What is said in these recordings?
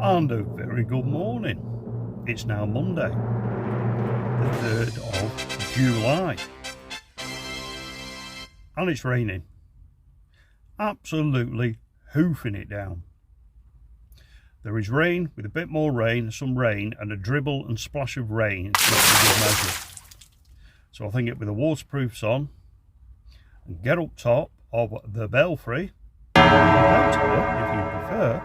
And a very good morning. It's now Monday, the 3rd of July. And it's raining. Absolutely hoofing it down. There is rain with a bit more rain, some rain, and a dribble and splash of rain. It's not a good measure. So I think it'll be the waterproofs on and get up top of the belfry, if you prefer,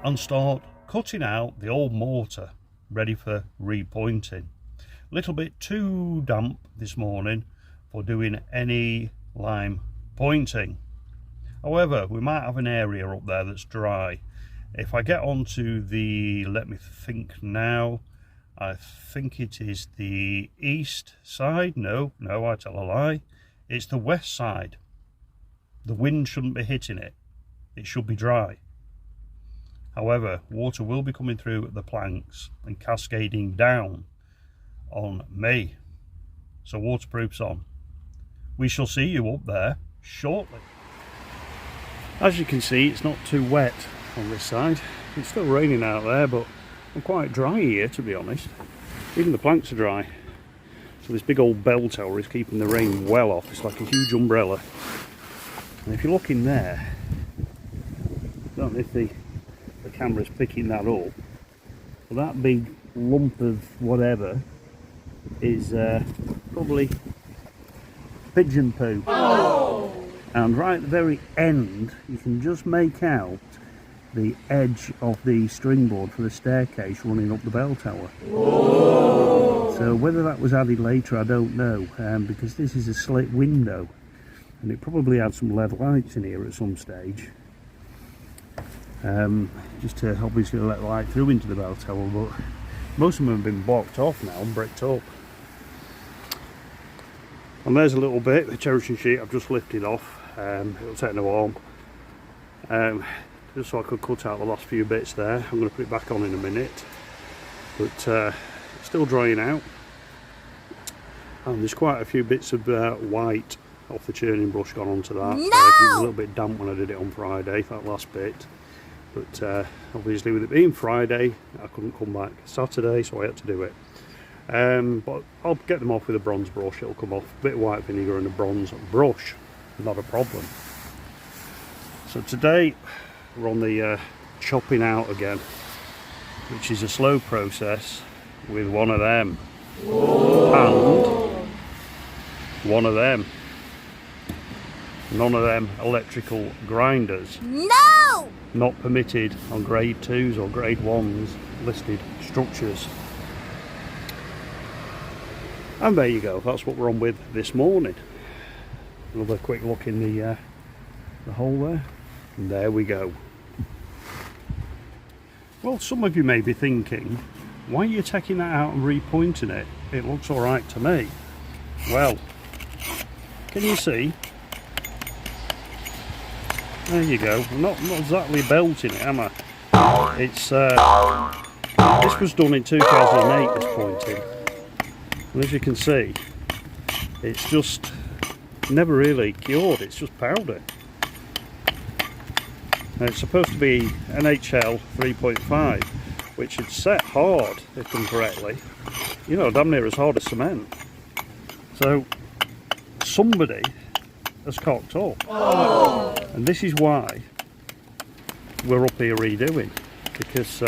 and start cutting out the old mortar ready for repointing. A little bit too damp this morning for doing any lime pointing. However, we might have an area up there that's dry. If I get onto the, let me think now, I think it is the east side. No, I tell a lie. It's the west side. The wind shouldn't be hitting it. It should be dry. However, water will be coming through the planks and cascading down on me. So waterproof's on. We shall see you up there shortly. As you can see, it's not too wet on this side. It's still raining out there, but I'm quite dry here, to be honest. Even the planks are dry. So this big old bell tower is keeping the rain well off. It's like a huge umbrella. And if you look in there, I don't know if the camera's picking that up, but that big lump of whatever is probably pigeon poo. Oh. And right at the very end, you can just make out the edge of the string board for the staircase running up the bell tower. Whoa. So whether that was added later, I don't know, because this is a slit window and it probably had some LED lights in here at some stage, just to obviously let light through into the bell tower, but most of them have been blocked off now and bricked up. And there's a little bit, the cherishing sheet I've just lifted off. It'll take no harm. Just so I could cut out the last few bits there. I'm going to put it back on in a minute, but it's still drying out, and there's quite a few bits of white off the churning brush gone onto that. No! It was a little bit damp when I did it on Friday, that last bit, but obviously with it being Friday I couldn't come back Saturday, so I had to do it. But I'll get them off with a bronze brush. It'll come off, a bit of white vinegar and a bronze brush, not a problem. So today we're on the chopping out again, which is a slow process with one of them. Whoa. And one of them. None of them electrical grinders. No! Not permitted on grade 2s or grade 1s listed structures. And there you go, that's what we're on with this morning. Another quick look in the hole there. And there we go. Well, some of you may be thinking, why are you taking that out and repointing it? It looks alright to me. Well, can you see? There you go. I'm not exactly belting it, am I? It's this was done in 2008, this pointing. And as you can see, it's just never really cured, it's just powder. Now it's supposed to be NHL 3.5, which is set hard, if done correctly. You know, damn near as hard as cement. So somebody has cocked up. Oh. And this is why we're up here redoing, because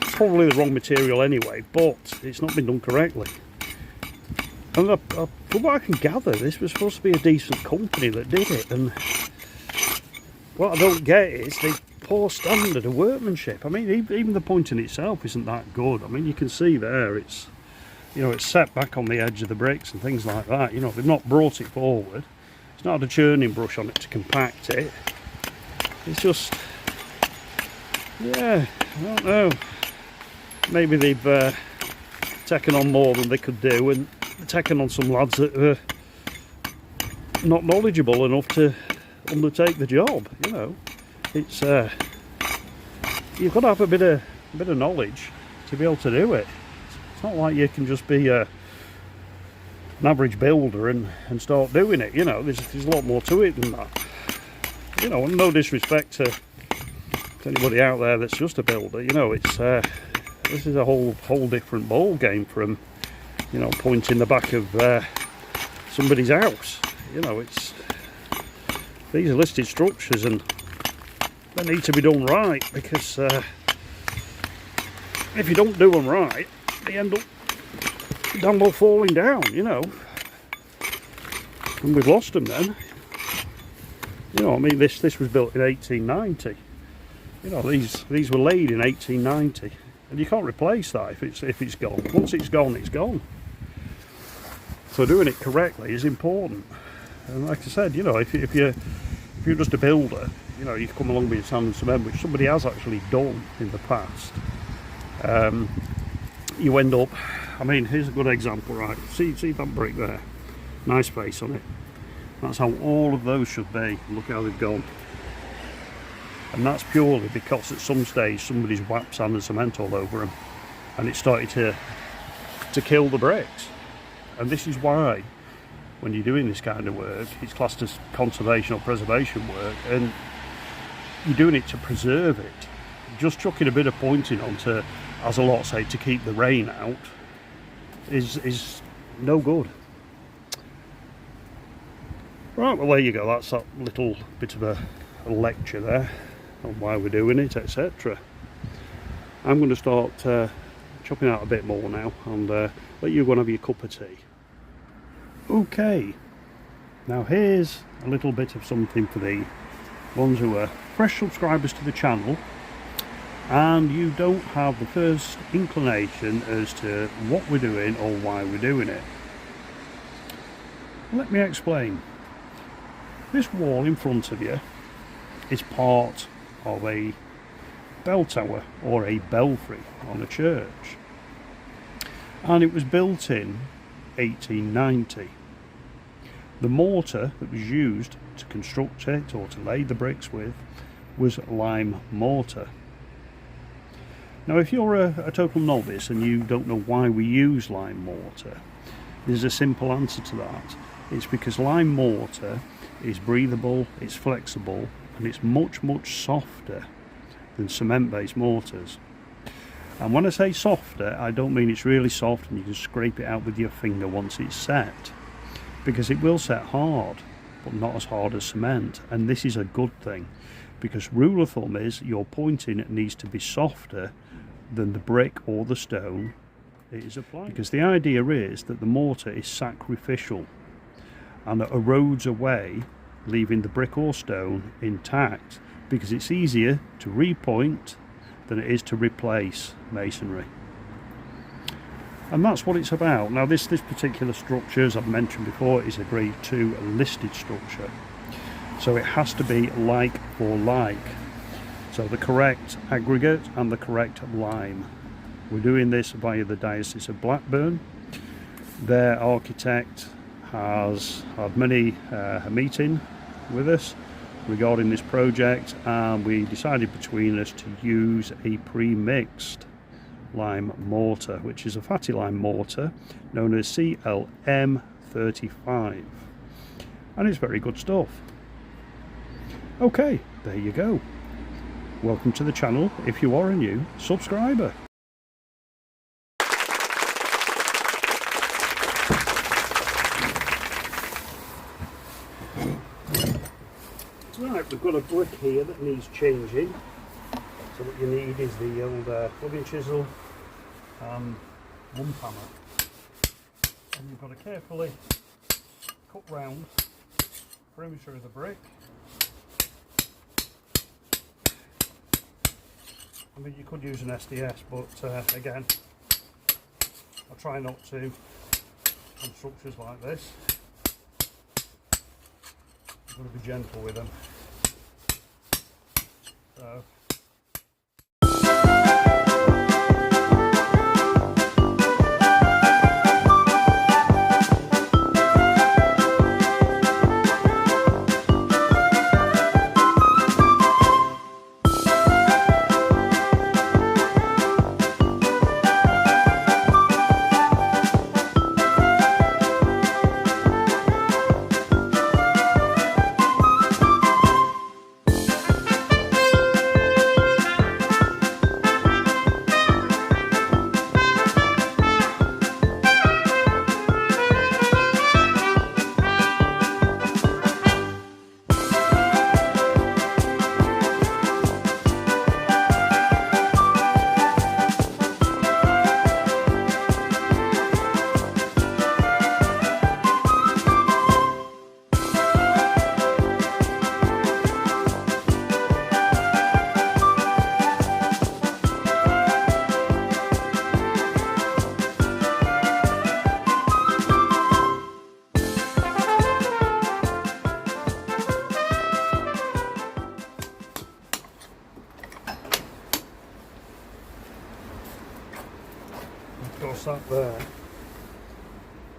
it's probably the wrong material anyway, but it's not been done correctly. And from what I can gather, this was supposed to be a decent company that did it, and what I don't get is the poor standard of workmanship. I mean, even the pointing itself isn't that good. I mean, you can see there, it's, you know, it's set back on the edge of the bricks and things like that. You know, they've not brought it forward. It's not had a churning brush on it to compact it. It's just, yeah, I don't know. Maybe they've taken on more than they could do, and taken on some lads that are not knowledgeable enough to undertake the job. You know, it's you've got to have a bit of knowledge to be able to do it. It's not like you can just be an average builder and start doing it. You know, there's a lot more to it than that. You know, and no disrespect to To anybody out there that's just a builder, you know, it's this is a whole different ball game from, you know, pointing the back of somebody's house. You know, these are listed structures and they need to be done right, because if you don't do them right, they end up damn well falling down, you know. And we've lost them then. You know, I mean, this was built in 1890. You know, these were laid in 1890, and you can't replace that if it's gone. Once it's gone, it's gone. So doing it correctly is important. And like I said, you know, if you're just a builder, you know, you've come along with your sand and cement, which somebody has actually done in the past. You end up, I mean, here's a good example, right? See that brick there? Nice face on it. That's how all of those should be. Look how they've gone. And that's purely because at some stage somebody's whapped sand and cement all over them, and it started to kill the bricks. And this is why, when you're doing this kind of work, it's classed as conservation or preservation work, and you're doing it to preserve it. Just chucking a bit of pointing onto, as a lot say, to keep the rain out is no good. Right, well there you go, that's that little bit of a lecture there on why we're doing it, etc. I'm going to start chopping out a bit more now and let you go and have your cup of tea. Okay, now here's a little bit of something for the ones who are fresh subscribers to the channel and you don't have the first inclination as to what we're doing or why we're doing it. Let me explain. This wall in front of you is part of a bell tower or a belfry on a church, and it was built in 1890. The mortar that was used to construct it or to lay the bricks with was lime mortar. Now if you're a total novice and you don't know why we use lime mortar, there's a simple answer to that. It's because lime mortar is breathable, it's flexible, and it's much softer than cement based mortars. And when I say softer, I don't mean it's really soft and you can scrape it out with your finger once it's set, because it will set hard, but not as hard as cement. And this is a good thing, because rule of thumb is your pointing needs to be softer than the brick or the stone it is applied, because the idea is that the mortar is sacrificial and it erodes away, leaving the brick or stone intact, because it's easier to repoint than it is to replace masonry. And that's what it's about. Now this particular structure, as I've mentioned before, is a grade 2 listed structure, so it has to be like for like, so the correct aggregate and the correct lime. We're doing this via the Diocese of Blackburn. Their architect has had a meeting with us regarding this project, and we decided between us to use a pre-mixed lime mortar, which is a fatty lime mortar known as CLM35, and it's very good stuff. Okay, there you go. Welcome to the channel if you are a new subscriber. Right, we've got a brick here that needs changing. So what you need is the old plugging chisel and one hammer. And you've got to carefully cut round the perimeter of the brick. I mean, you could use an SDS, but again, I try not to on structures like this. You've got to be gentle with them. So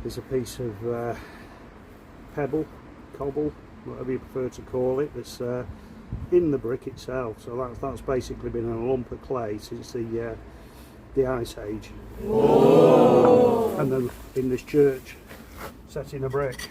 is a piece of pebble, cobble, whatever you prefer to call it, that's in the brick itself. So that's basically been a lump of clay since the Ice Age. Whoa. And then in this church, set in a brick.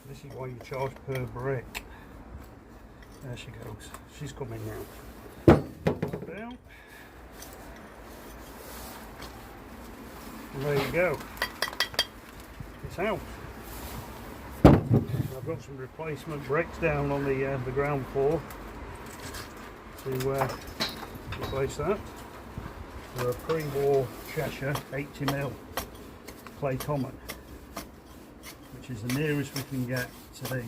This is why you charge per brick. There she goes. She's coming now. Down. And there you go. It's out. I've got some replacement bricks down on the ground floor to replace that. They're a pre-war Cheshire 80mm clay common, which is the nearest we can get to these.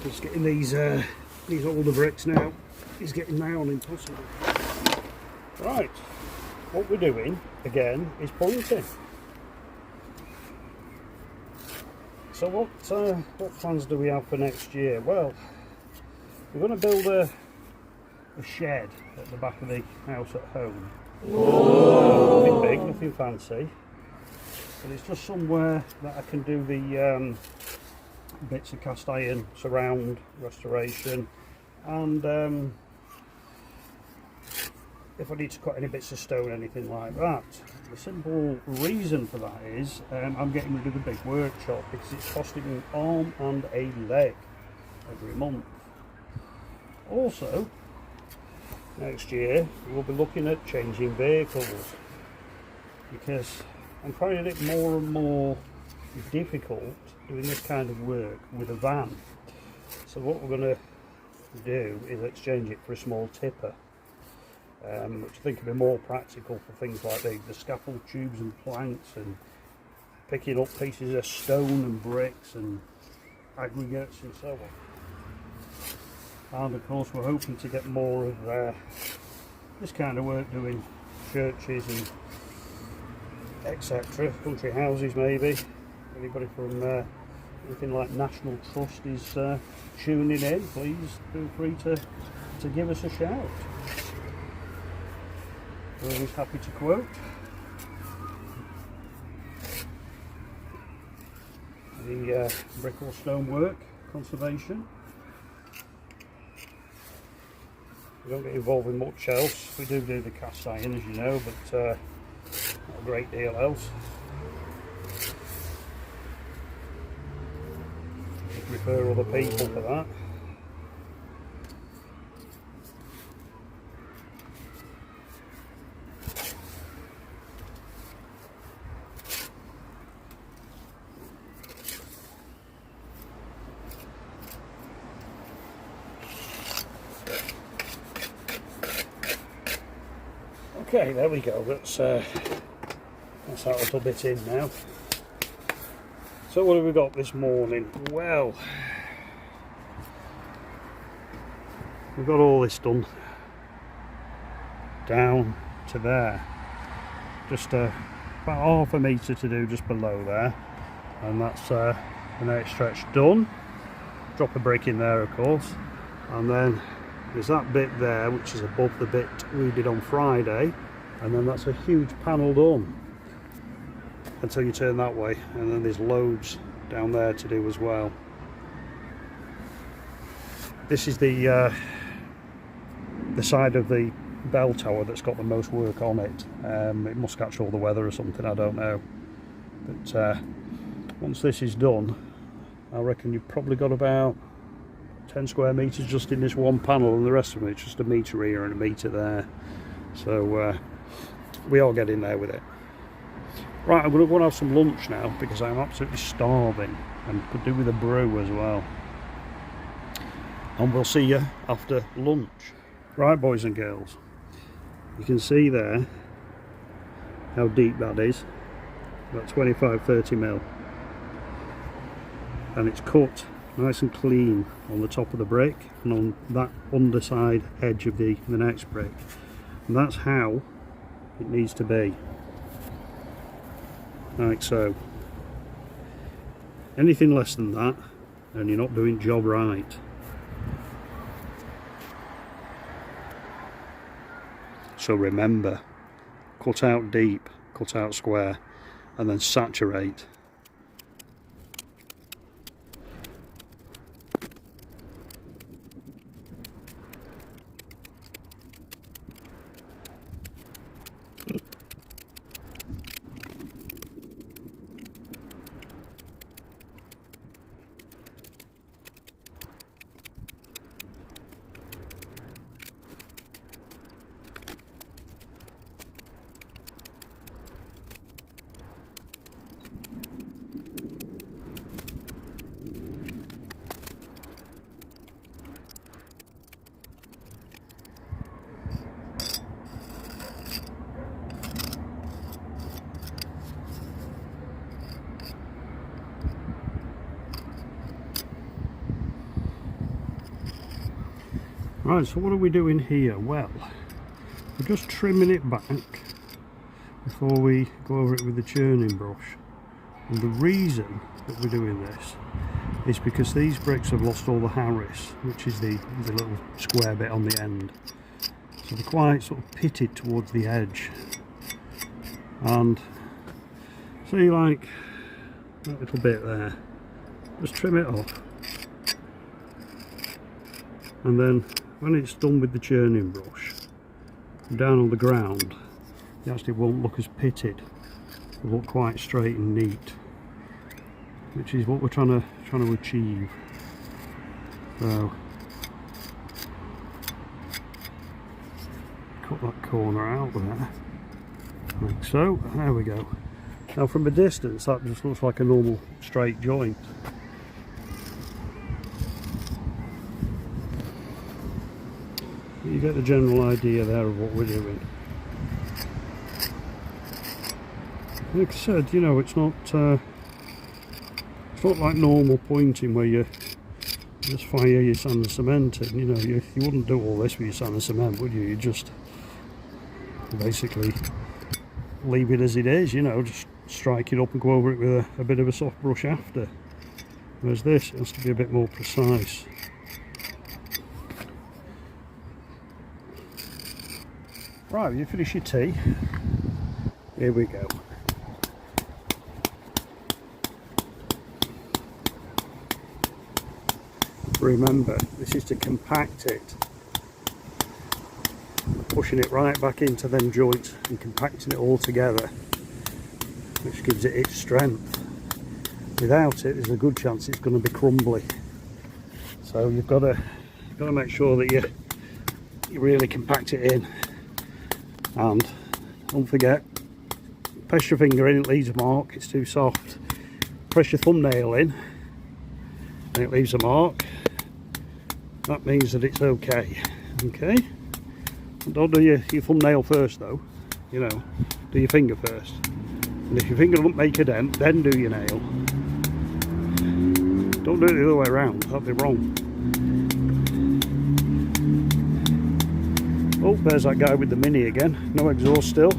Just getting these older bricks now is getting nigh on impossible. Right, what we're doing again is pointing. So what plans do we have for next year? Well, we're going to build a shed at the back of the house at home. Nothing big, nothing fancy, but it's just somewhere that I can do the bits of cast iron surround restoration, and if I need to cut any bits of stone, anything like that. The simple reason for that is I'm getting rid of the big workshop because it's costing me an arm and a leg every month. Also, next year we'll be looking at changing vehicles because I'm finding it more and more difficult doing this kind of work with a van. So what we're going to do is exchange it for a small tipper. Which I think will be more practical for things like the scaffold tubes and planks, and picking up pieces of stone and bricks and aggregates and so on. And of course we're hoping to get more of this kind of work doing churches and etc. Country houses maybe. Anybody from anything like National Trust is tuning in, please feel free to give us a shout. We're always happy to quote. The brick or stone work, conservation. We don't get involved in much else. We do the cast iron, as you know, but not a great deal else. We refer other people for that. Okay, there we go. That's that little bit in now. So what have we got this morning? Well, we've got all this done down to there. Just about half a metre to do just below there, and that's the next stretch done. Drop a brick in there, of course, and then there's that bit there which is above the bit we did on Friday, and then that's a huge panel done until you turn that way, and then there's loads down there to do as well. This is the side of the bell tower that's got the most work on it. It must catch all the weather or something, I don't know, but once this is done, I reckon you've probably got about 10 square metres just in this one panel, and the rest of it, it's just a metre here and a metre there. So we are getting there with it. Right, I'm going to go and have some lunch now because I'm absolutely starving, and could do with a brew as well. And we'll see you after lunch. Right, boys and girls, you can see there how deep that is, about 25-30 mil, and it's cut nice and clean on the top of the brick and on that underside edge of the next brick, and that's how it needs to be, like so. Anything less than that and you're not doing job right. So remember, cut out deep, cut out square, and then saturate. Right, so what are we doing here? Well, we're just trimming it back before we go over it with the churning brush. And the reason that we're doing this is because these bricks have lost all the Harris, which is the little square bit on the end. So they're quite sort of pitted towards the edge. And see, like that little bit there, just trim it off. And then when it's done with the churning brush, down on the ground, it actually won't look as pitted. It'll look quite straight and neat, which is what we're trying to achieve. So cut that corner out there, like so. There we go. Now from a distance, that just looks like a normal straight joint. You get the general idea there of what we're doing. Like I said, you know, it's not like normal pointing where you just fire your sand and cement in. You know, you wouldn't do all this with your sand and cement, would you? You just basically leave it as it is. You know, just strike it up and go over it with a bit of a soft brush after. Whereas this, it has to be a bit more precise. Right, you finish your tea. Here we go. Remember, this is to compact it. Pushing it right back into them joints and compacting it all together, which gives it its strength. Without it, there's a good chance it's going to be crumbly. So you've got to make sure that you really compact it in. And don't forget, press your finger in, it leaves a mark, it's too soft. Press your thumbnail in and it leaves a mark. That means that it's okay. Okay? Don't do your thumbnail first though, you know, do your finger first. And if your finger doesn't make a dent, then do your nail. Don't do it the other way around, that'd be wrong. Oh, there's that guy with the Mini again. No exhaust still.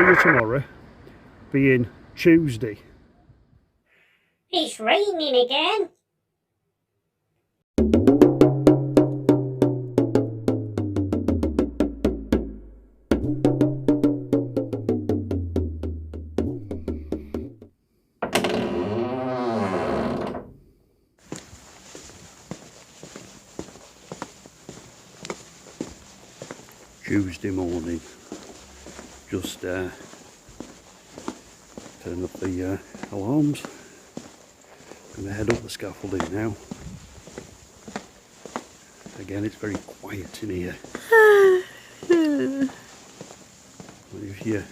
you tomorrow, being Tuesday. It's raining again. Tuesday morning, just turn up the alarms. Gonna head up the scaffolding now. Again, it's very quiet in here.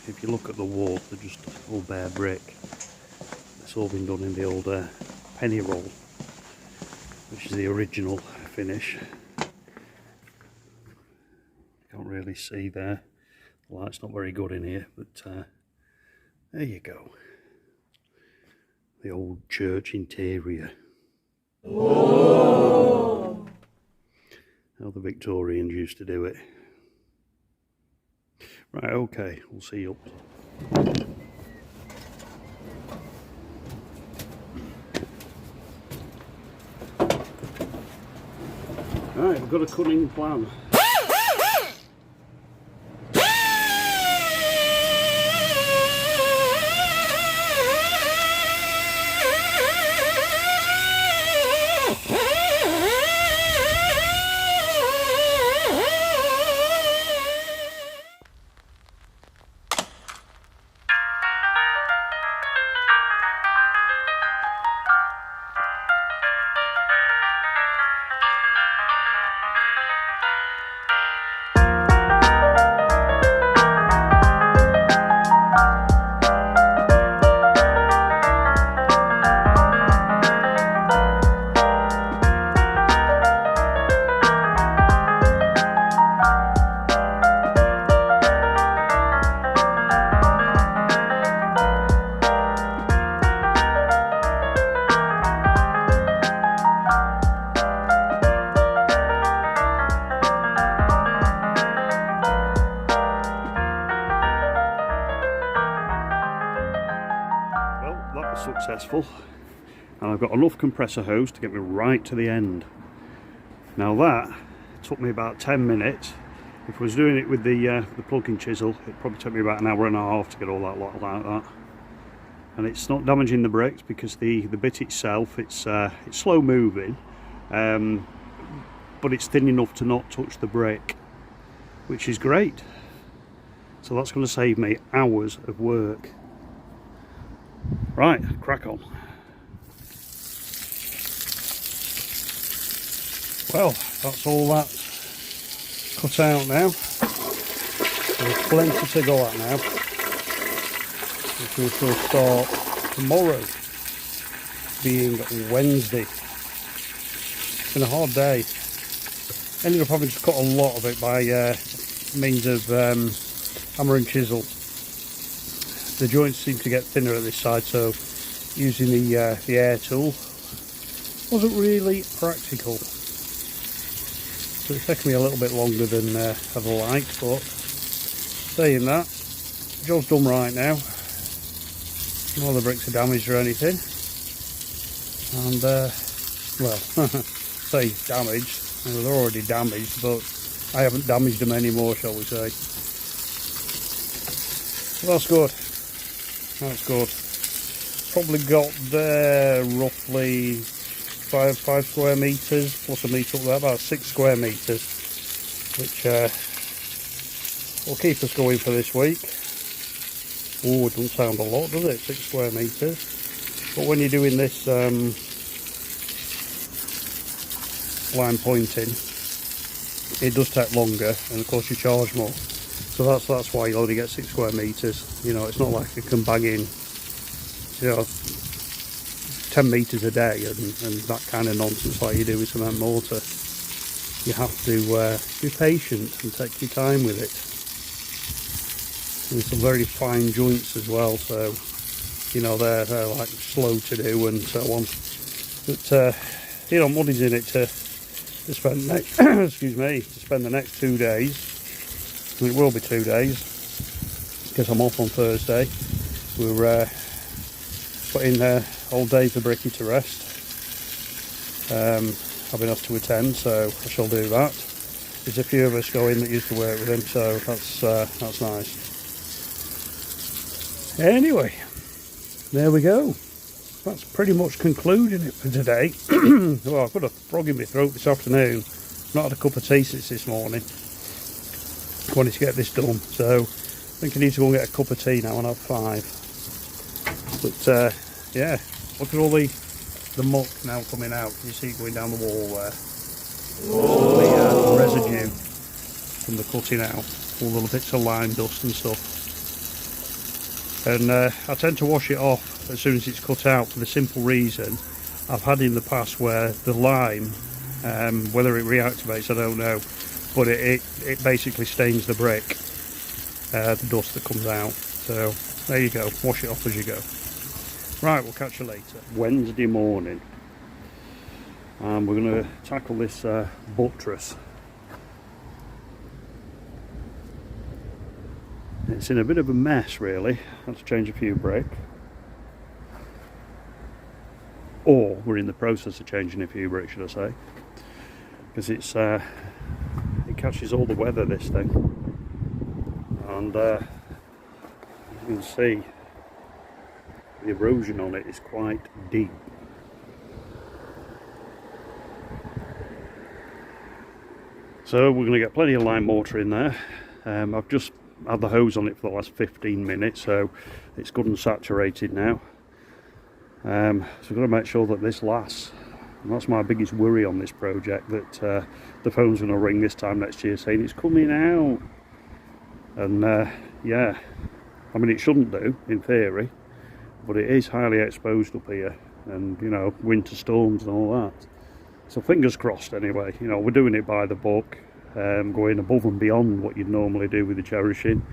If you look at the walls, they're just all bare brick. It's all been done in the old penny roll, which is the original finish. Can't really see there. The light's not very good in here, but there you go. The old church interior. Whoa. How the Victorians used to do it. Right, okay, we'll see you up. Right, we've got a cunning plan. Successful, and I've got enough compressor hose to get me right to the end. Now that took me about 10 minutes. If I was doing it with the plug-in chisel, it probably took me about an hour and a half to get all that lot like that. And it's not damaging the bricks because the bit itself, it's slow moving, but it's thin enough to not touch the brick, which is great. So that's going to save me hours of work. Right, crack on. Well, that's all that cut out now. There's plenty to go at now. This will start tomorrow, being Wednesday. It's been a hard day. Ended up having to cut a lot of it by means of hammer and chisel. The joints seem to get thinner at this side, so using the air tool wasn't really practical. So it's taken me a little bit longer than I'd like, but saying that, the job's done right now. None of the bricks are damaged or anything. And, well, say damaged, they're already damaged, but I haven't damaged them anymore, shall we say. So that's good. That's good. Probably got there roughly 5 square metres plus a metre up there, about 6 square metres, which will keep us going for this week. Oh, it doesn't sound a lot, does it? 6 square metres. But when you're doing this line pointing, it does take longer, and of course you charge more. So that's why you only get 6 square metres. You know, it's not like you can bang in, you know, 10 metres a day and that kind of nonsense like you do with cement mortar. You have to be patient and take your time with it. And some very fine joints as well, so you know they're like slow to do and so on. But you know, money's in it to spend next excuse me, to spend the next 2 days. And it will be 2 days. because I'm off on Thursday. We're putting old Dave the Bricky to rest. I've been asked to attend, so I shall do that. There's a few of us going that used to work with him, so that's nice. Anyway, there we go. That's pretty much concluding it for today. Well, I've got a frog in my throat this afternoon. Not had a cup of tea since this morning. I wanted to get this done, so I think I need to go and get a cup of tea now and have 5. But yeah, look at all the muck now coming out. Can you see it going down the wall there? All the residue from the cutting out, all the bits of lime dust and stuff. And I tend to wash it off as soon as it's cut out, for the simple reason I've had in the past where the lime, whether it reactivates I don't know, but it basically stains the brick, the dust that comes out. So there you go, wash it off as you go. Right, we'll catch you later. Wednesday morning, and we're going to tackle this buttress. It's in a bit of a mess really. I had to change a few brick. Or we're in the process of changing a few bricks, should I say. Because it catches all the weather, this thing. And you can see the erosion on it is quite deep. So we're going to get plenty of lime mortar in there. I've just had the hose on it for the last 15 minutes, so it's good and saturated now. So we've got to make sure that this lasts, and that's my biggest worry on this project, that the phone's going to ring this time next year saying it's coming out. And yeah, I mean, it shouldn't do in theory, but it is highly exposed up here, and you know, winter storms and all that. So fingers crossed anyway. You know, we're doing it by the book, going above and beyond what you'd normally do with the cherishing,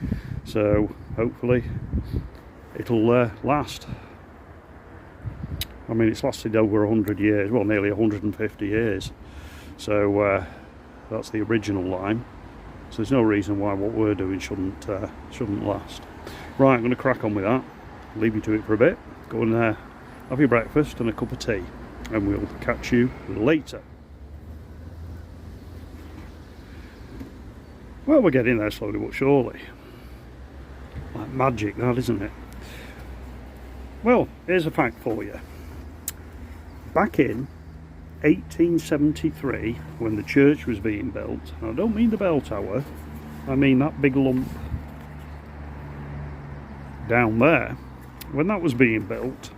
so hopefully it'll last. I mean, it's lasted over 100 years, well, nearly 150 years, so that's the original lime, so there's no reason why what we're doing shouldn't last. Right, I'm going to crack on with that, leave you to it for a bit, go and have your breakfast and a cup of tea, and we'll catch you later. Well, we're getting there slowly but surely. Like magic, that, isn't it? Well, here's a fact for you. Back in 1873, when the church was being built, and I don't mean the bell tower, I mean that big lump down there, when that was being built,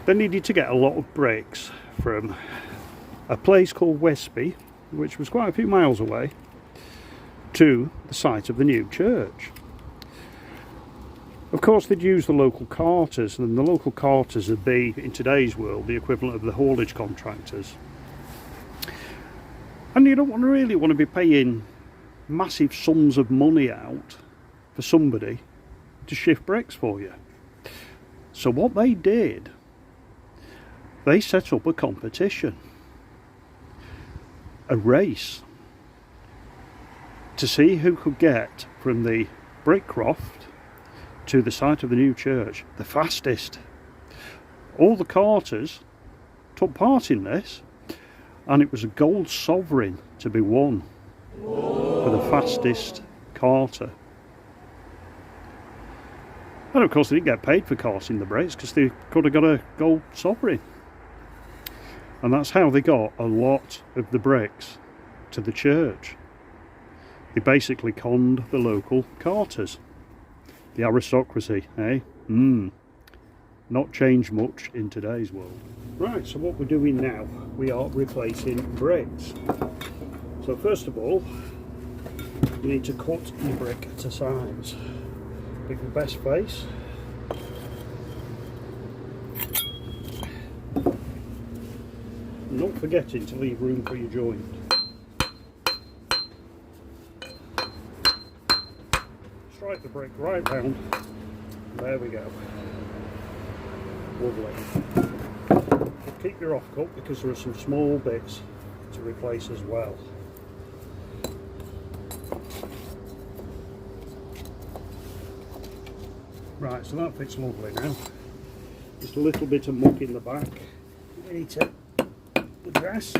they needed to get a lot of bricks from a place called Westby, which was quite a few miles away, to the site of the new church. Of course, they'd use the local carters, and the local carters would be, in today's world, the equivalent of the haulage contractors. And you don't really want to be paying massive sums of money out for somebody to shift bricks for you. So what they did, they set up a competition, a race, to see who could get from the Brickcroft to the site of the new church the fastest. All the carters took part in this, and it was a gold sovereign to be won for the fastest carter. And of course they didn't get paid for carting the bricks because they could have got a gold sovereign. And that's how they got a lot of the bricks to the church. They basically conned the local carters. The aristocracy, eh? Not changed much in today's world. Right, so what we're doing now, we are replacing bricks. So first of all, you need to cut your brick to size. Pick the best face. Not forgetting to leave room for your joint. Strike the brick right round. There we go. Lovely. Keep your off cut because there are some small bits to replace as well. Right, so that fits lovely now. Just a little bit of muck in the back. We need to address.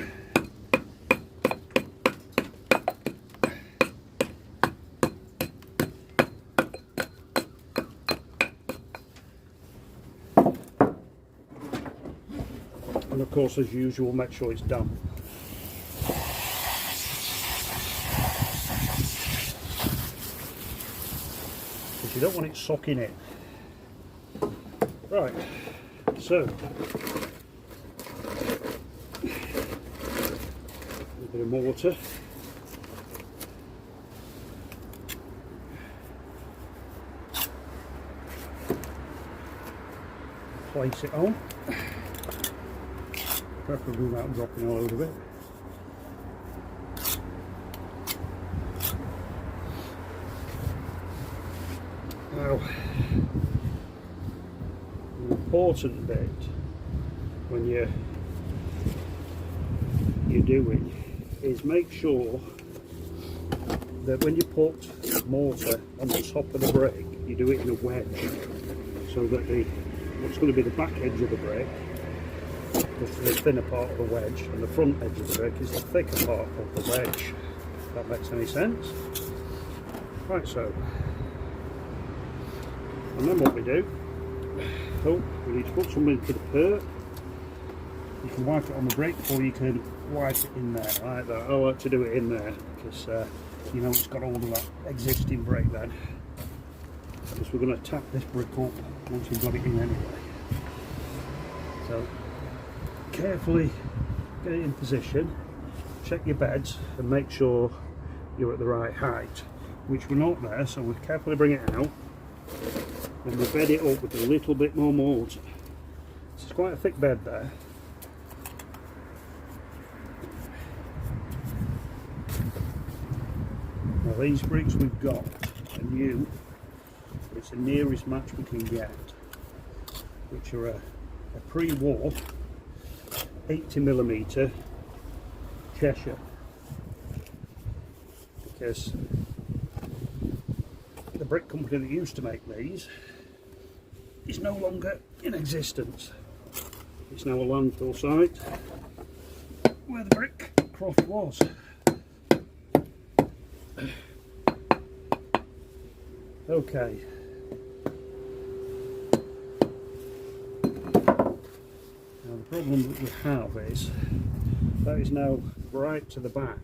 And of course, as usual, make sure it's damp. Because you don't want it soaking in. Right, so a bit of mortar. Place it on. Preferably without dropping all over it. Now, the important bit when you're doing is make sure that when you put mortar on the top of the brick, you do it in a wedge, so that what's going to be the back edge of the brick, the thinner part of the wedge, and the front edge of the brick is the thicker part of the wedge. If that makes any sense. Right, so, and then what we do, oh, we need to put some into the pert. You can wipe it on the brick, or you can wipe it in there like that. I like to do it in there because you know it's got all of that existing brick then. Because we're going to tap this brick up once we've got it in anyway. So carefully get it in position, check your beds and make sure you're at the right height, which we're not there, so we carefully bring it out and we bed it up with a little bit more mortar. It's quite a thick bed there. Now these bricks we've got are new, it's the nearest match we can get, which are a pre-war 80mm Cheshire, because the brick company that used to make these is no longer in existence. It's now a landfill site where the brick croft was. Okay. Now the problem that we have is that is now right to the back,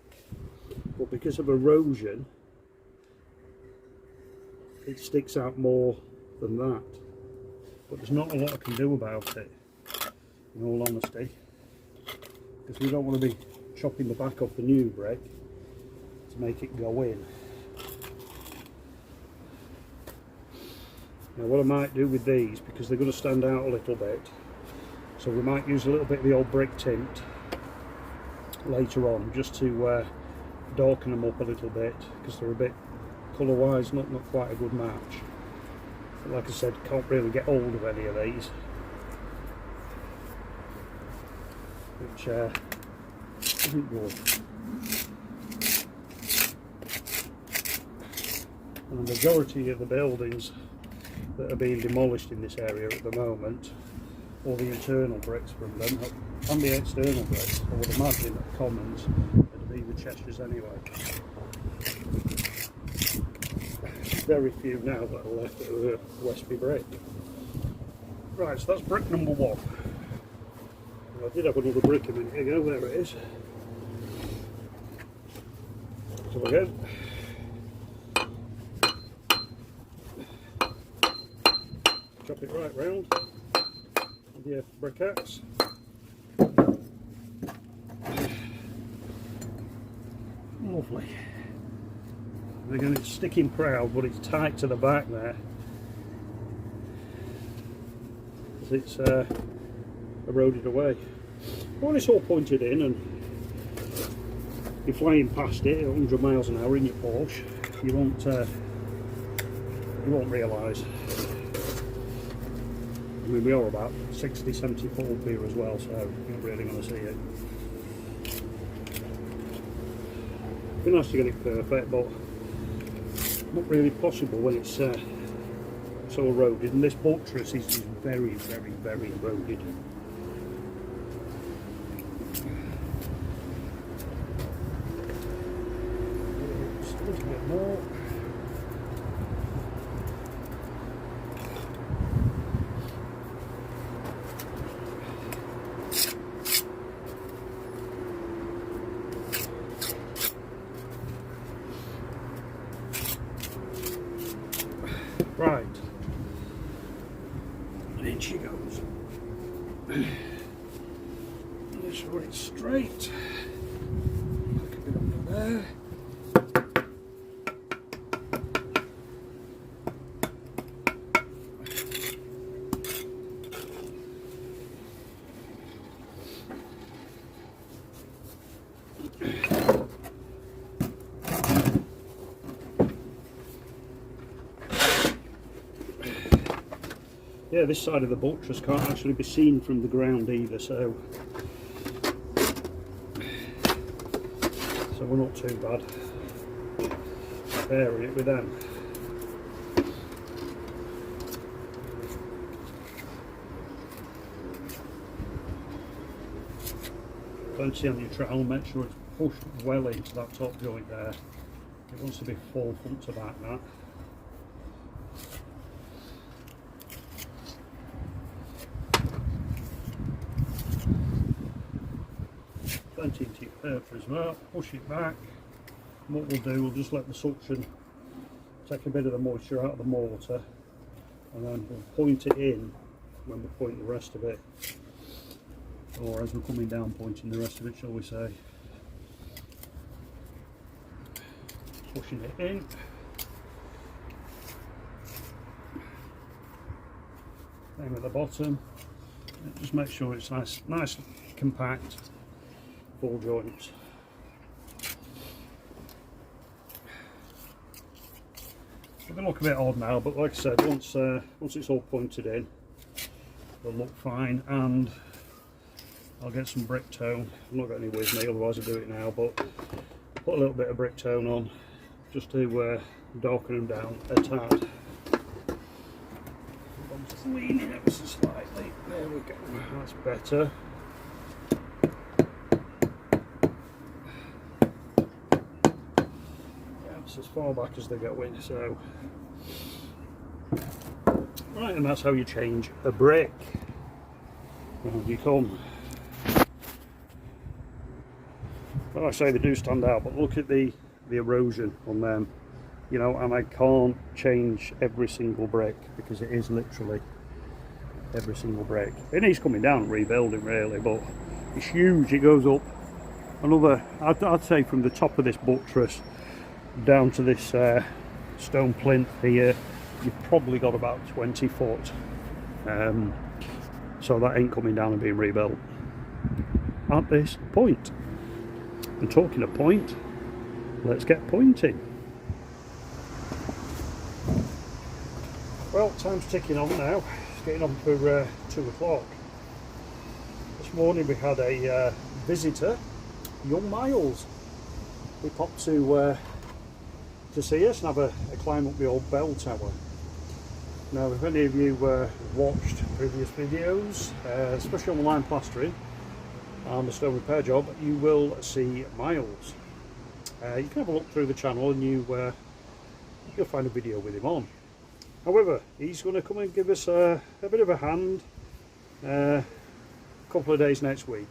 but because of erosion it sticks out more than that. But there's not a lot I can do about it, in all honesty, because we don't want to be chopping the back off the new brick to make it go in. Now what I might do with these, because they're going to stand out a little bit, so we might use a little bit of the old brick tint later on, just to darken them up a little bit, because they're a bit colour wise not quite a good match. But like I said, can't really get hold of any of these, which isn't good. And the majority of the buildings that are being demolished in this area at the moment, all the internal bricks from them and the external bricks, I would imagine that Commons would be with Cheshires anyway. Very few now that are left that are Westby brick. Right, so that's brick number one. Well, I did have another brick a minute ago, there it is. So again, chop it right round with your briquettes. Lovely. And again, it's sticking proud, but it's tight to the back there. It's eroded away. But when it's all pointed in and you're flying past it at 100 miles an hour in your Porsche, you won't realise. I mean, we are about 60, 70 foot up here as well, so you're not really going to see it. It'd be nice to get it perfect, but not really possible when it's so eroded, and this buttress is very, very, very eroded. Just a little bit more. Right, and in she goes. Make sure it's straight. Look a bit under there. Yeah, this side of the buttress can't actually be seen from the ground either, so we're not too bad comparing it with them. Plenty on your trowel, make sure it's pushed well into that top joint there. It wants to be full front to back, that. Plenty into your paper as well, push it back. And what we'll do, we'll just let the suction take a bit of the moisture out of the mortar, and then we'll point it in when we point the rest of it, or as we're coming down pointing the rest of it, shall we say. Pushing it in. Same at the bottom. Just make sure it's nice compact, full joints. It'll look a bit odd now, but like I said, once it's all pointed in, it'll look fine. And I'll get some brick tone. I've not got any with me, otherwise I'll do it now, but put a little bit of brick tone on just to darken them down a tad. I'm just leaning ever so slightly. There we go. That's better. Yeah, it's as far back as they go in. So, right, and that's how you change a brick. Round you come. Well, I say they do stand out, but look at the erosion on them, you know, and I can't change every single brick because it is literally every single brick. It needs coming down and rebuilding really, but it's huge. It goes up another, I'd say from the top of this buttress down to this stone plinth here, you've probably got about 20 foot. So that ain't coming down and being rebuilt at this point. And talking of point, let's get pointing. Well, time's ticking on now. It's getting on for 2 o'clock. This morning we had a visitor, young Miles. He popped to see us and have a climb up the old bell tower. Now, if any of you watched previous videos, especially on the lime plastering and the stone repair job, you will see Miles. You can have a look through the channel and you'll find a video with him on. However, he's going to come and give us a bit of a hand a couple of days next week,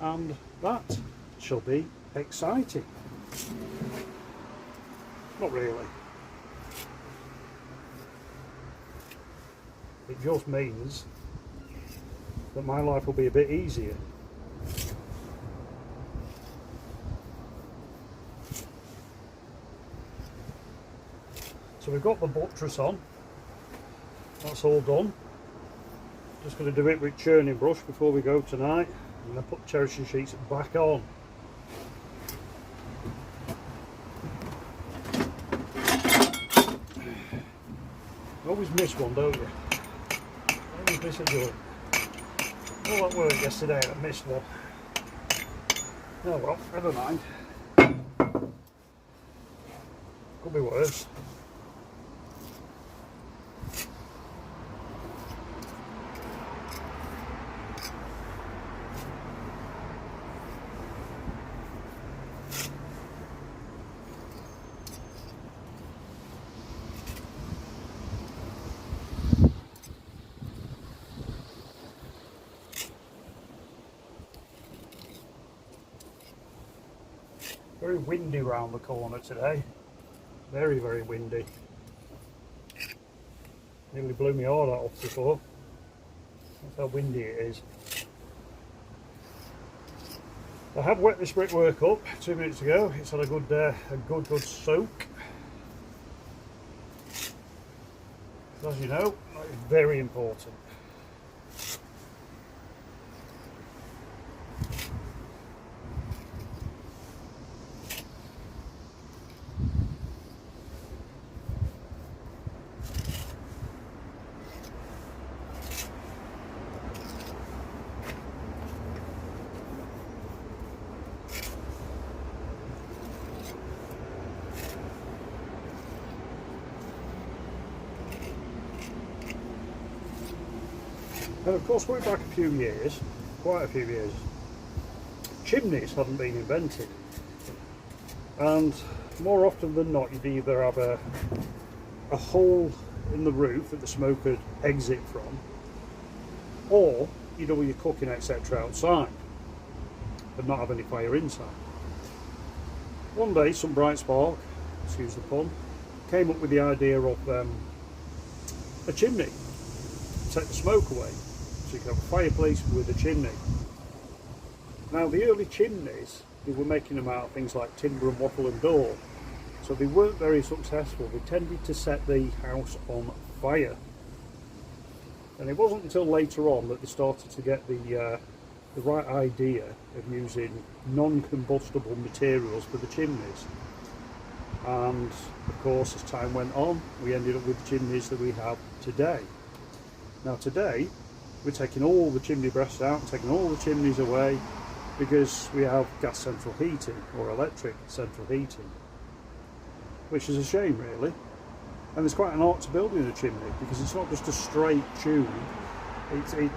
and that shall be exciting. Not really. It just means that my life will be a bit easier. So we've got the buttress on, that's all done. Just going to do it with churning brush before we go tonight, and then put cherishing sheets back on. You always miss one, don't you? Always miss a joint. All that work yesterday, I missed one. Oh well, never mind. Could be worse. Very windy round the corner today. Very, very windy. Nearly blew me all that off before. That's how windy it is. I have wet this brickwork up 2 minutes ago. It's had a good soak. As you know, that is very important. And of course, going back a few years, quite a few years, chimneys hadn't been invented, and more often than not you'd either have a hole in the roof that the smoke could exit from, or you'd do all your cooking etc. outside but not have any fire inside. One day some bright spark, excuse the pun, came up with the idea of a chimney to take the smoke away. So you can have a fireplace with a chimney. Now the early chimneys, they were making them out of things like timber and wattle and daub, so they weren't very successful. They tended to set the house on fire. And it wasn't until later on that they started to get the right idea of using non-combustible materials for the chimneys. And of course, as time went on, we ended up with the chimneys that we have today. Now today, we're taking all the chimney breasts out, taking all the chimneys away, because we have gas central heating or electric central heating, which is a shame really. And there's quite an art to building a chimney, because it's not just a straight tube, it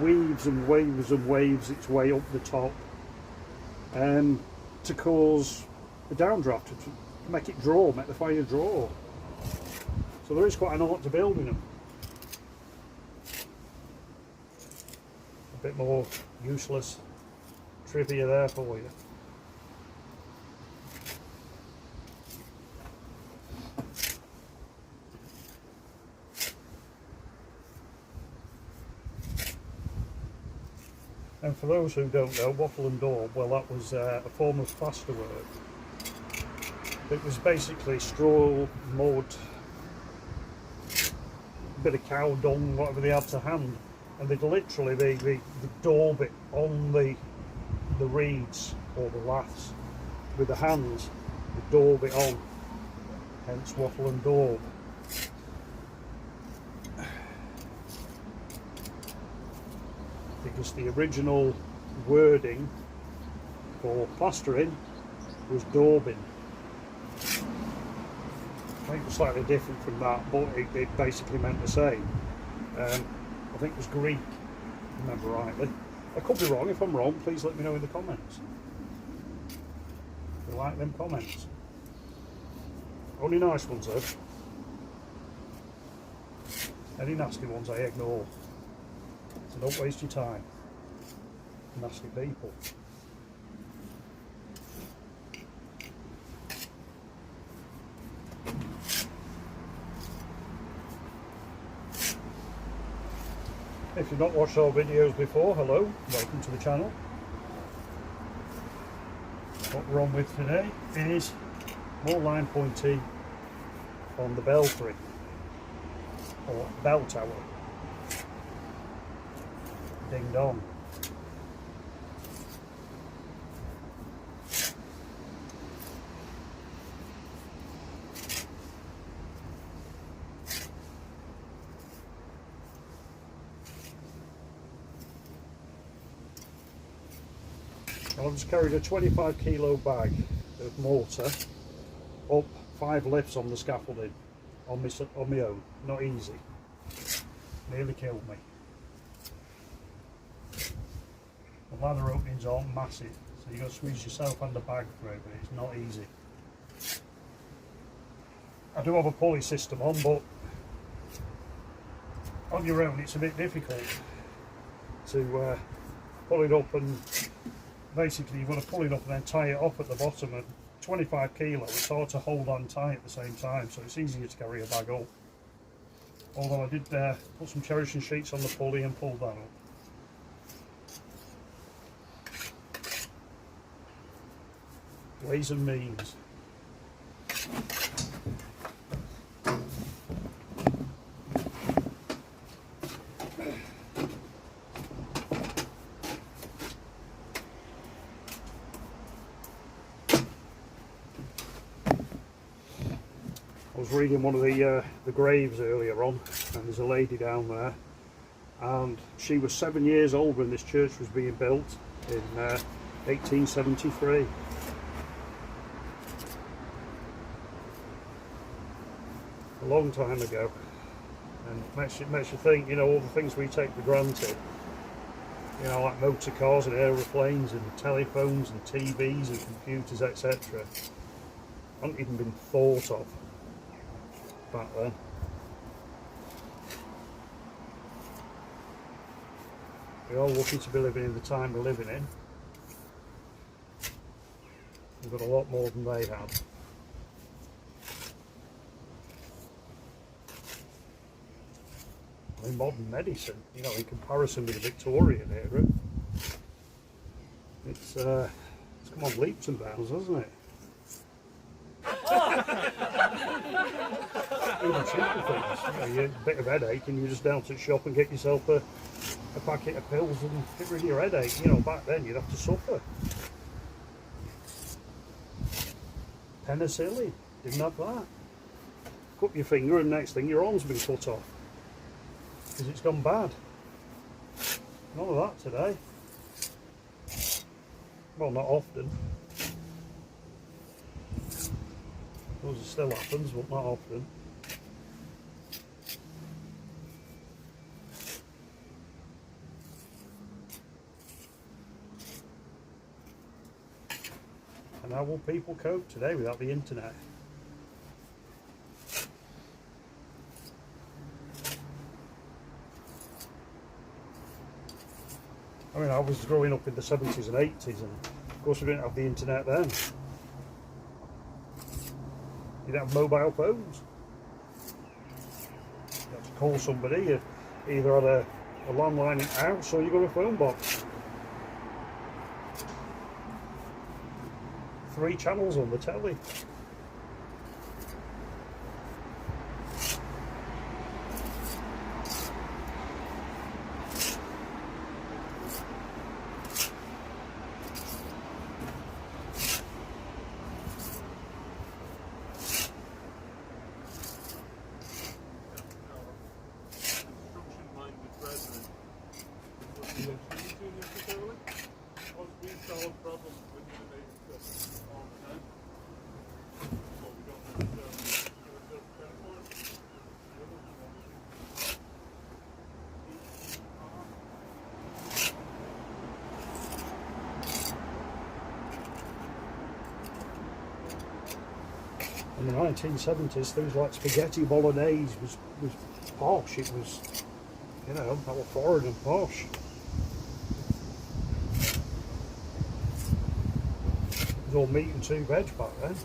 weaves and waves and waves its way up the top to cause a downdraft, to make it draw, make the fire draw. So there is quite an art to building them. A bit more useless trivia there for you. And for those who don't know, wattle and daub, well, that was a form of plasterwork. It was basically straw, mud, a bit of cow dung, whatever they had to hand, and they'd literally they daub it on the reeds or the laths with the hands. They daub it on, hence wattle and daub. Because the original wording for plastering was daubing. I think it was slightly different from that, but it basically meant the same. I think it was Greek, if I remember rightly. I could be wrong. If I'm wrong, please let me know in the comments. If you like them comments. Only nice ones though. Any nasty ones I ignore. So don't waste your time. Nasty people. If you've not watched our videos before, hello, welcome to the channel. What we're on with today is more line pointing on the belfry or bell tower. Ding dong. I've just carried a 25 kilo bag of mortar up 5 lifts on the scaffolding on my own. Not easy. Nearly killed me. The ladder openings aren't massive, so you've got to squeeze yourself and the bag through, but it's not easy. I do have a pulley system on, but on your own it's a bit difficult to pull it up and basically you've got to pull it up and then tie it off at the bottom. And 25 kilo, it's hard to hold on tight at the same time, so it's easier to carry a bag up. Although I did put some cherishing sheets on the pulley and pulled that up. Ways and means. I was reading one of the graves earlier on, and there's a lady down there, and she was 7 years old when this church was being built in 1873. A long time ago, and makes you think, you know, all the things we take for granted, you know, like motor cars and aeroplanes and telephones and TVs and computers, etc. haven't even been thought of back then. We're all lucky to be living in the time we're living in. We've got a lot more than they had. I mean, modern medicine, you know, in comparison with the Victorian era, it's come on leaps and bounds, hasn't it? Even simple things, you know, you get a bit of headache and you just down to the shop and get yourself a packet of pills and get rid of your headache. You know, back then you'd have to suffer. Penicillin, didn't have that. Cut your finger and next thing your arm's been cut off because it's gone bad. None of that today. Well, not often. Suppose it still happens, but not often. And how will people cope today without the internet? I mean, I was growing up in the 70s and 80s, and of course we didn't have the internet then. You didn't have mobile phones. You had to call somebody. You either had a landline in the house or you got a phone box. 3 channels on the telly. In the 1970s, things like spaghetti bolognese was posh. It was, you know, that was foreign and posh. It was all meat and 2 veg back then.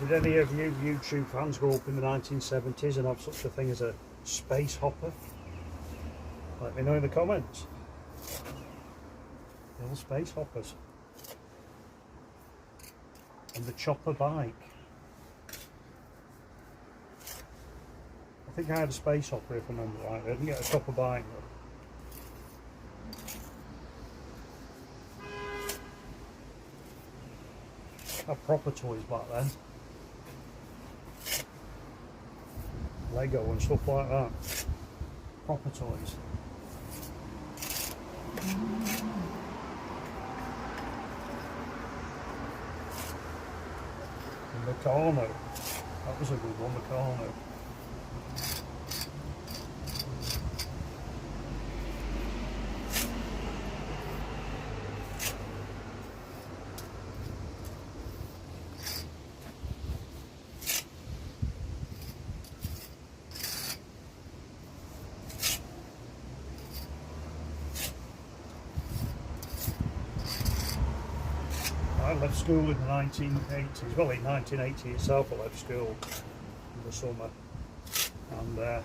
Did any of you YouTube fans grow up in the 1970s and have such a thing as a space hopper? Let me know in the comments. Little space hoppers. And the chopper bike. I think I had a space opera if I remember right. I didn't get a copper bike though. Had proper toys back then. Lego and stuff like that. Proper toys. And Meccano. That was a good one, Meccano. I left school in the 1980s. Well, in 1980 itself, I left school in the summer. And of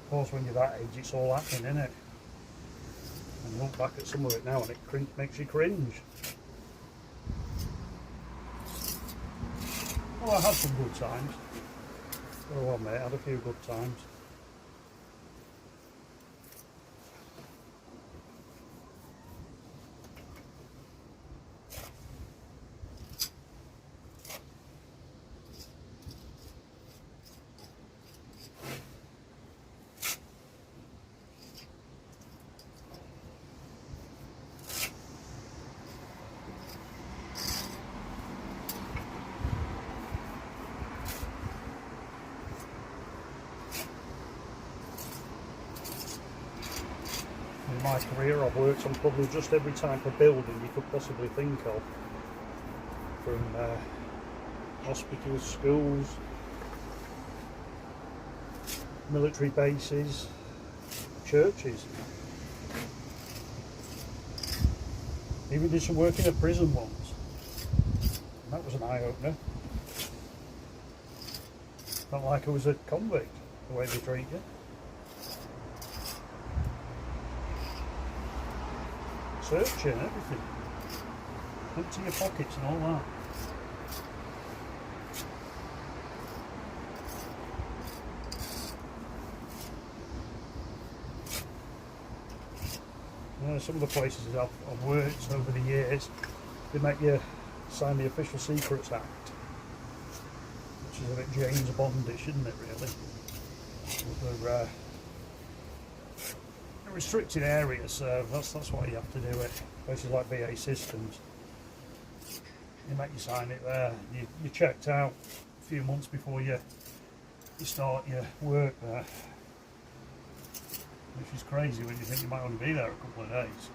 course, when you're that age, it's all happening, isn't it? And you look back at some of it now, and it makes you cringe. Well, I had some good times. Oh, well, mate, I had a few good times. In my career, I've worked on probably just every type of building you could possibly think of, from hospitals, schools, military bases, churches. Even did some work in a prison once, and that was an eye-opener. Felt like I was a convict, the way they treat you. Searching everything, empty your pockets and all that. Some of the places I've worked over the years, they make you sign the Official Secrets Act, which is a bit James Bondish, isn't it, really? They're restricted areas, so that's why you have to do it. Places like BA Systems, they make you sign it there. You're checked out a few months before you start your work there, which is crazy when you think you might only be there a couple of days.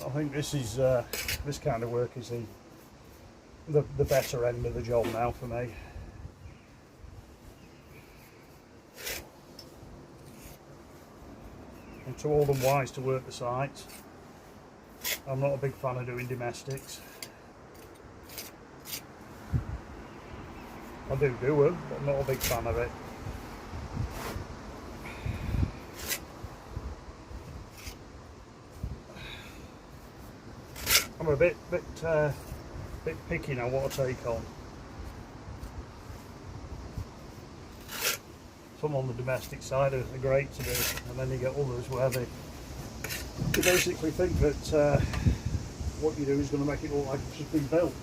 I think this kind of work is the better end of the job now for me. I'm too old and wise to work the sites. I'm not a big fan of doing domestics. I do them, but I'm not a big fan of it. I'm a bit picky now what I take on. Some on the domestic side are great to do, and then you get others where they basically think that what you do is going to make it look like it's just been built.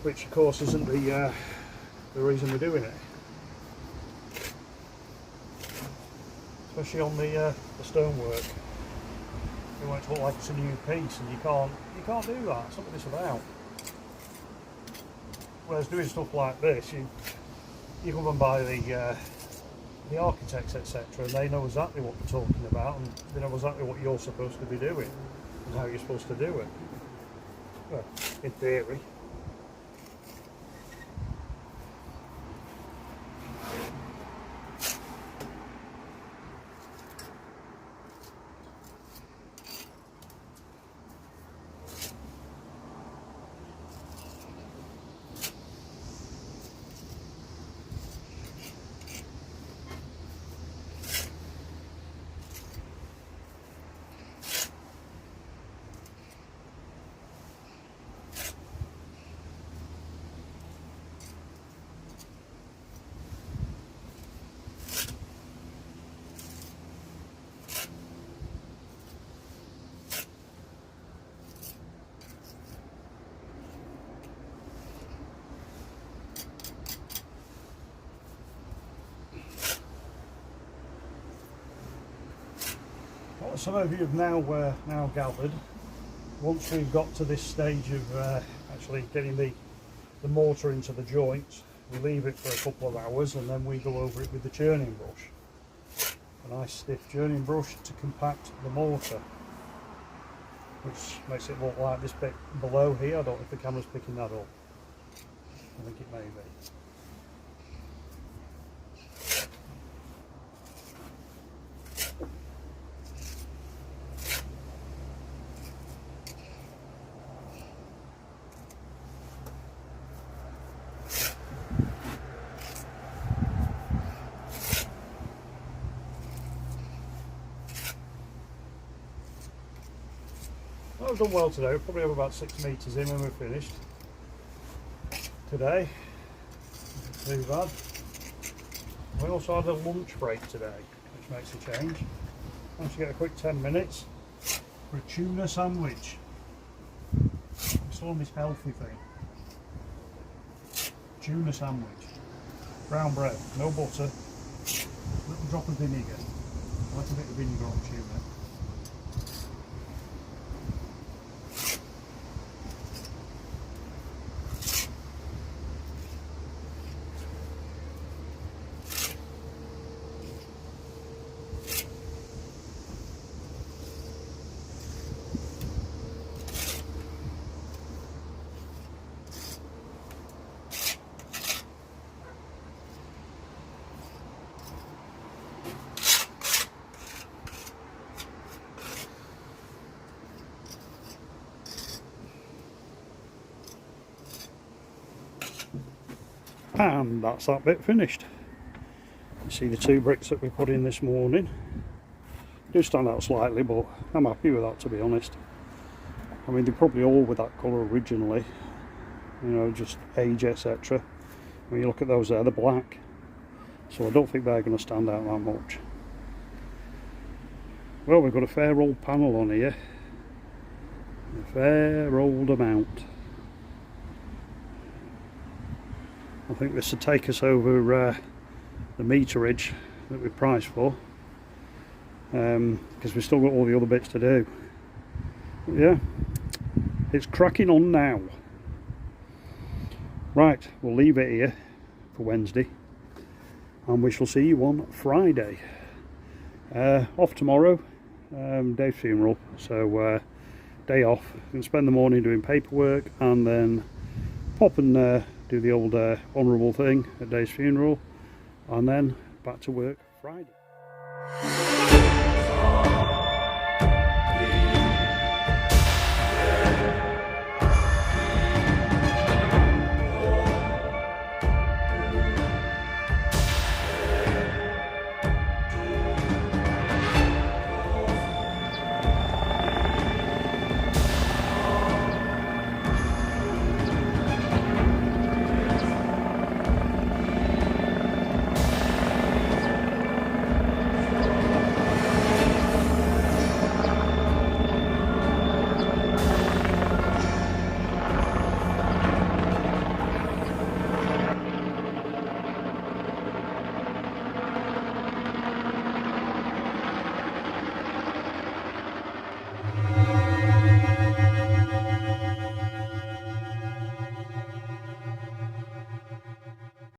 Which of course isn't the reason we're doing it. Especially on the stonework. You want it to look like it's a new piece, and you can't do that. That's not what it's about. Whereas doing stuff like this, you come and buy the architects, etc., and they know exactly what they're talking about, and they know exactly what you're supposed to be doing and how you're supposed to do it. Well, in theory. Well, some of you have now gathered, once we've got to this stage of actually getting the mortar into the joints, we leave it for a couple of hours and then we go over it with the churning brush. A nice stiff churning brush to compact the mortar, which makes it look like this bit below here. I don't know if the camera's picking that up. I think it may be. Well, I've done well today. We'll probably have about 6 metres in when we're finished today. Not too bad. We also had a lunch break today, which makes a change. Managed to get a quick 10 minutes for a tuna sandwich. I'm still on this healthy thing. Tuna sandwich. Brown bread, no butter, little drop of vinegar. I like a bit of vinegar on tuna. And that's that bit finished. You see the 2 bricks that we put in this morning do stand out slightly, but I'm happy with that, to be honest. I mean, they're probably all with that colour originally, you know, just age, etc. When you look at those there, they're black, so I don't think they're going to stand out that much. Well, we've got a fair old panel on here, a fair old amount. I think this will take us over the meterage that we priced for, because we've still got all the other bits to do. But yeah, it's cracking on now. Right, we'll leave it here for Wednesday and we shall see you on Friday. Off tomorrow, Dave's funeral, so day off. Can spend the morning doing paperwork and then pop and do the old honourable thing at Dave's funeral, and then back to work Friday.